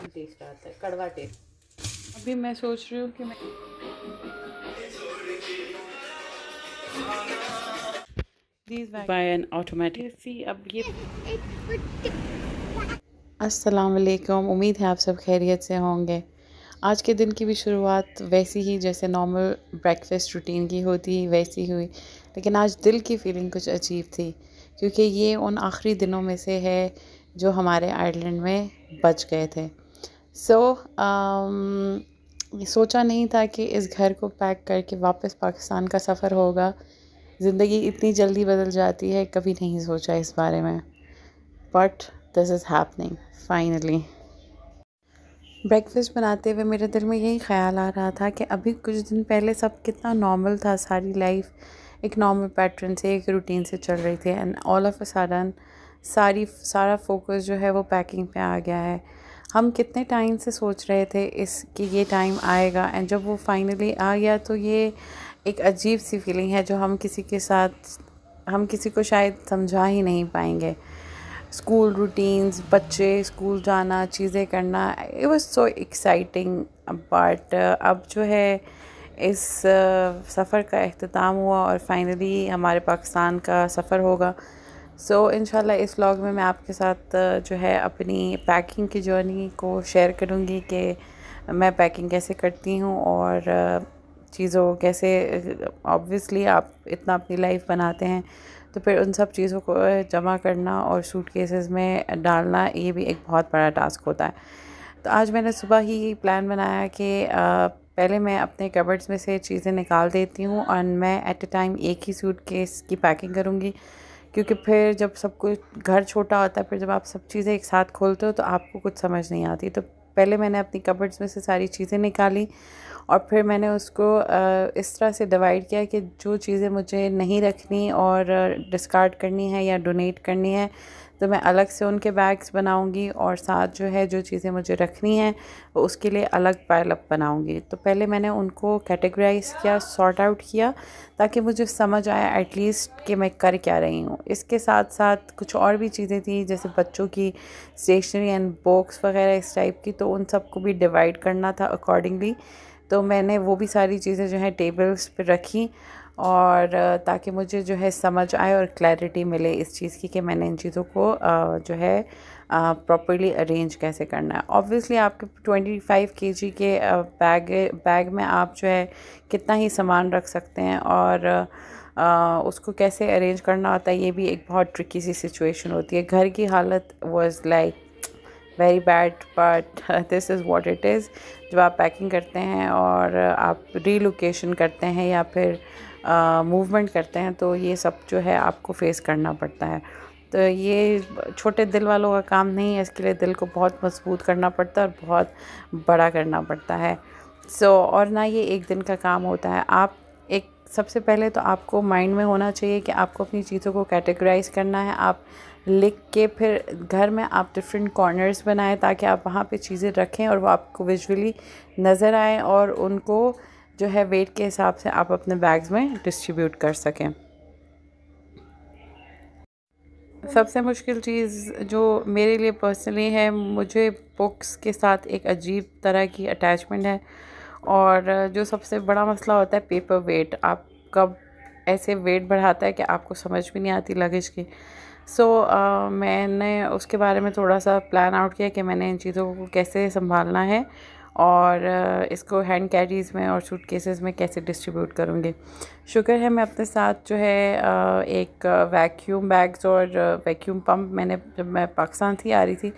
Test आता है, कड़वा टेस्ट। अभी मैं सोच रही हूँ कि मैं बाय एन ऑटोमेटिक सी। अब ये अस्सलाम वालेकुम, उम्मीद है आप सब खैरियत से होंगे। आज के दिन की भी शुरुआत वैसी ही जैसे नॉर्मल ब्रेकफास्ट रूटीन की होती वैसी हुई, लेकिन आज दिल की फीलिंग कुछ अजीब थी क्योंकि ये उन आखिरी दिनों में से है जो हमारे आयरलैंड में बच गए थे। ये सोचा नहीं था कि इस घर को पैक करके वापस पाकिस्तान का सफ़र होगा। ज़िंदगी इतनी जल्दी बदल जाती है, कभी नहीं सोचा इस बारे में, but this is happening finally. Breakfast बनाते हुए मेरे दिल में यही ख़्याल आ रहा था कि अभी कुछ दिन पहले सब कितना नॉर्मल था, सारी लाइफ एक नॉर्मल पैटर्न से, एक रूटीन से चल रही थी, and all of a sudden सारा फोकस जो है वो पैकिंग पे आ गया है। हम कितने टाइम से सोच रहे थे इस कि ये टाइम आएगा, एंड जब वो फाइनली आ गया तो ये एक अजीब सी फीलिंग है जो हम किसी को शायद समझा ही नहीं पाएंगे। स्कूल रूटीन्स, बच्चे स्कूल जाना, चीज़ें करना, it was so exciting, but अब जो है इस सफ़र का अख्ताम हुआ और फाइनली हमारे पाकिस्तान का सफ़र होगा। इंशाल्लाह इस व्लॉग में मैं आपके साथ जो है अपनी पैकिंग की जर्नी को शेयर करूँगी कि मैं पैकिंग कैसे करती हूँ और चीज़ों कैसे, ऑब्वियसली आप इतना अपनी लाइफ बनाते हैं तो फिर उन सब चीज़ों को जमा करना और सूटकेसेस में डालना, ये भी एक बहुत बड़ा टास्क होता है। तो आज मैंने सुबह ही प्लान बनाया कि पहले मैं अपने कबर्ड्स में से चीज़ें निकाल देती हूँ और मैं एट अ टाइम एक ही सूटकेस की पैकिंग करूँगी, क्योंकि फिर जब सब कुछ घर छोटा होता है, फिर जब आप सब चीज़ें एक साथ खोलते हो तो आपको कुछ समझ नहीं आती। तो पहले मैंने अपनी कबर्ड्स में से सारी चीज़ें निकाली और फिर मैंने उसको इस तरह से डिवाइड किया कि जो चीज़ें मुझे नहीं रखनी और डिस्कार्ड करनी है या डोनेट करनी है तो मैं अलग से उनके बैग्स बनाऊंगी, और साथ जो है जो चीज़ें मुझे रखनी हैं वो उसके लिए अलग पाइल अप बनाऊंगी। तो पहले मैंने उनको कैटेगराइज़ किया, सॉर्ट आउट किया, ताकि मुझे समझ आया एटलीस्ट कि मैं कर क्या रही हूँ। इसके साथ साथ कुछ और भी चीज़ें थी जैसे बच्चों की स्टेशनरी एंड बुक्स वगैरह इस टाइप की, तो उन सबको भी डिवाइड करना था अकॉर्डिंगली। तो मैंने वो भी सारी चीज़ें जो है टेबल्स पे रखी, और ताकि मुझे जो है समझ आए और क्लैरिटी मिले इस चीज़ की कि मैंने इन चीज़ों को जो है प्रॉपर्ली अरेंज कैसे करना है। ऑब्वियसली आपके 25 केजी के बैग में आप जो है कितना ही सामान रख सकते हैं, और उसको कैसे अरेंज करना होता है ये भी एक बहुत ट्रिकी सी सिचुएशन होती है। घर की हालत was like very bad, but this is what it is. जब आप पैकिंग करते हैं और आप रीलोकेशन करते हैं या फिर मूवमेंट करते हैं तो ये सब जो है आपको फेस करना पड़ता है। तो ये छोटे दिल वालों का काम नहीं है, इसके लिए दिल को बहुत मजबूत करना पड़ता है और बहुत बड़ा करना पड़ता है। और ना ये एक दिन का काम होता है। आप एक सबसे पहले तो आपको माइंड में होना चाहिए कि आपको अपनी चीज़ों को कैटेगराइज़ करना है। आप लिख के फिर घर में आप डिफरेंट कॉर्नर्स बनाएं ताकि आप वहाँ पे चीज़ें रखें और वो आपको विजुअली नज़र आए, और उनको जो है वेट के हिसाब से आप अपने बैग्स में डिस्ट्रीब्यूट कर सकें। सबसे मुश्किल चीज़ जो मेरे लिए पर्सनली है, मुझे बुक्स के साथ एक अजीब तरह की अटैचमेंट है, और जो सबसे बड़ा मसला होता है पेपर वेट। आप कब ऐसे वेट बढ़ाता है कि आपको समझ भी नहीं आती लगेज की। मैंने उसके बारे में थोड़ा सा प्लान आउट किया कि मैंने इन चीज़ों को कैसे संभालना है और इसको हैंड कैरीज़ में और सूटकेसेस में कैसे डिस्ट्रीब्यूट करूँगी। शुक्र है मैं अपने साथ जो है एक वैक्यूम बैग्स और वैक्यूम पम्प, मैंने जब मैं पाकिस्तान थी आ रही थी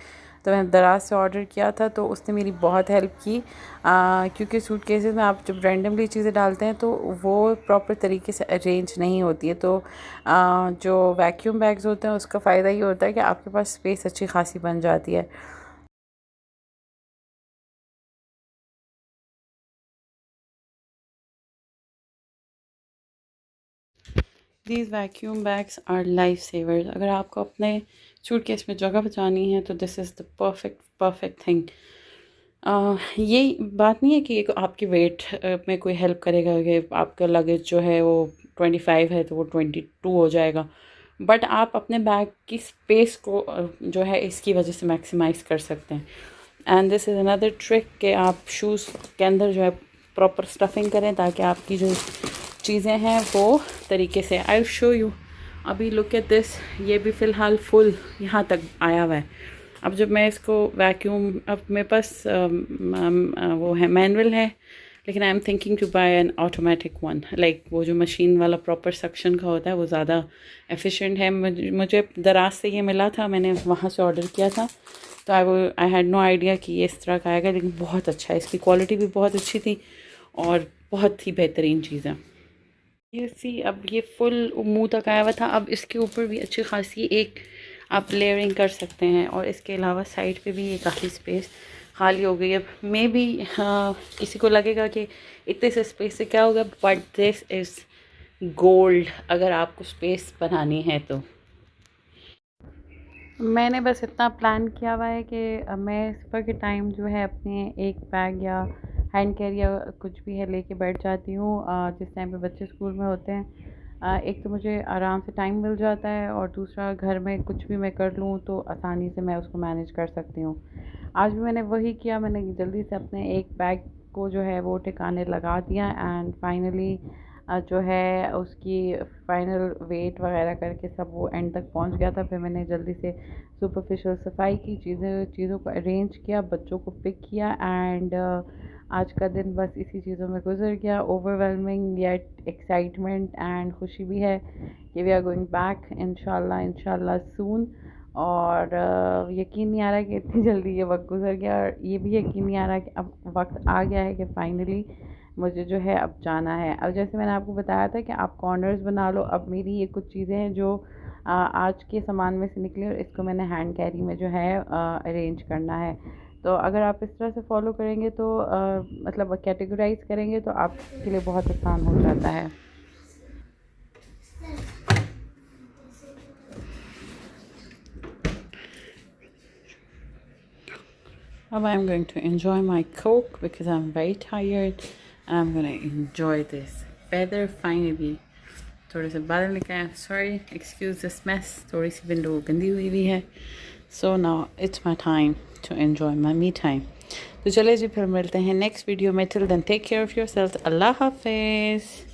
तो मैंने दराज से ऑर्डर किया था, तो उसने मेरी बहुत हेल्प की, क्योंकि सूटकेसेस में आप जब रैंडमली चीज़ें डालते हैं तो वो प्रॉपर तरीके से अरेंज नहीं होती है। तो जो वैक्यूम बैग्स होते हैं उसका फ़ायदा ये होता है कि आपके पास स्पेस अच्छी खासी बन जाती है। These vacuum bags are life savers. अगर आपको अपने सूटकेस में जगह बचानी है तो this is the perfect thing. ये बात नहीं है कि आपकी वेट में कोई हेल्प करेगा कि आपका लगेज जो है वो 25 है तो वो 22 हो जाएगा, बट आप अपने बैग की स्पेस को जो है इसकी वजह से मैक्सिमाइज़ कर सकते हैं। And this is another trick कि आप शूज़ के अंदर जो है प्रॉपर स्टफिंग करें ताकि आपकी जो चीज़ें हैं वो तरीके से, आई शो यू। अभी लुक एट दिस, ये भी फ़िलहाल फुल यहाँ तक आया हुआ है। अब जब मैं इसको वैक्यूम, अब मेरे पास वो है मैनुअल है, लेकिन I am thinking to buy an automatic one, like वो जो मशीन वाला प्रॉपर सक्शन का होता है वो ज़्यादा एफिशिएंट है। मुझे दराज से ये मिला था, मैंने वहाँ से ऑर्डर किया था, तो आई हैड नो आइडिया कि ये इस तरह का आएगा, लेकिन बहुत अच्छा है, इसकी क्वालिटी भी बहुत अच्छी थी और बहुत ही बेहतरीन चीज़ है। ये सी, अब ये फुल मुंह तक आया हुआ था, अब इसके ऊपर भी अच्छी खासी एक आप लेयरिंग कर सकते हैं, और इसके अलावा साइड पे भी ये काफ़ी स्पेस खाली हो गई। अब मे बी किसी को लगेगा कि इतने से स्पेस से क्या होगा, बट दिस इज़ गोल्ड अगर आपको स्पेस बनानी है तो। मैंने बस इतना प्लान किया हुआ है कि मैं सुबह के टाइम जो है अपने एक बैग या हैंड कैरी या कुछ भी है लेके बैठ जाती हूँ जिस टाइम पे बच्चे स्कूल में होते हैं। एक तो मुझे आराम से टाइम मिल जाता है, और दूसरा घर में कुछ भी मैं कर लूँ तो आसानी से मैं उसको मैनेज कर सकती हूँ। आज भी मैंने वही किया, मैंने जल्दी से अपने एक बैग को जो है वो ठिकाने लगा दिया, एंड फाइनली जो है उसकी फ़ाइनल वेट वगैरह करके सब वो एंड तक पहुंच गया था। फिर मैंने जल्दी से सुपरफिशियल सफाई की, चीज़ों को अरेंज किया, बच्चों को पिक किया, एंड आज का दिन बस इसी चीज़ों में गुजर गया। ओवरवेलमिंग येट एक्साइटमेंट एंड खुशी भी है कि वी आर गोइंग बैक इंशाल्लाह सून। और यकीन नहीं आ रहा कि इतनी जल्दी ये वक्त गुजर गया, और ये भी यकीन नहीं आ रहा कि अब वक्त आ गया है कि फ़ाइनली मुझे जो है अब जाना है। अब जैसे मैंने आपको बताया था कि आप कॉर्नर्स बना लो, अब मेरी ये कुछ चीज़ें हैं जो आज के सामान में से निकली, और इसको मैंने हैंड कैरी में जो है अरेंज करना है। तो अगर आप इस तरह से फॉलो करेंगे तो मतलब कैटेगराइज करेंगे तो आपके लिए बहुत आसान हो जाता है। Now I'm going to enjoy my Coke because I'm very tired, and I'm going to enjoy this weather finally. थोड़े से बादल निकले हैं, सॉरी एक्सक्यूज दिस मेस, थोड़ी सी विंडो गंदी हुई हुई है। So now it's my time to enjoy my me time. तो चले जी फिर मिलते हैं नेक्स्ट वीडियो में। Till then take care of yourself. अल्लाह हाफिज़।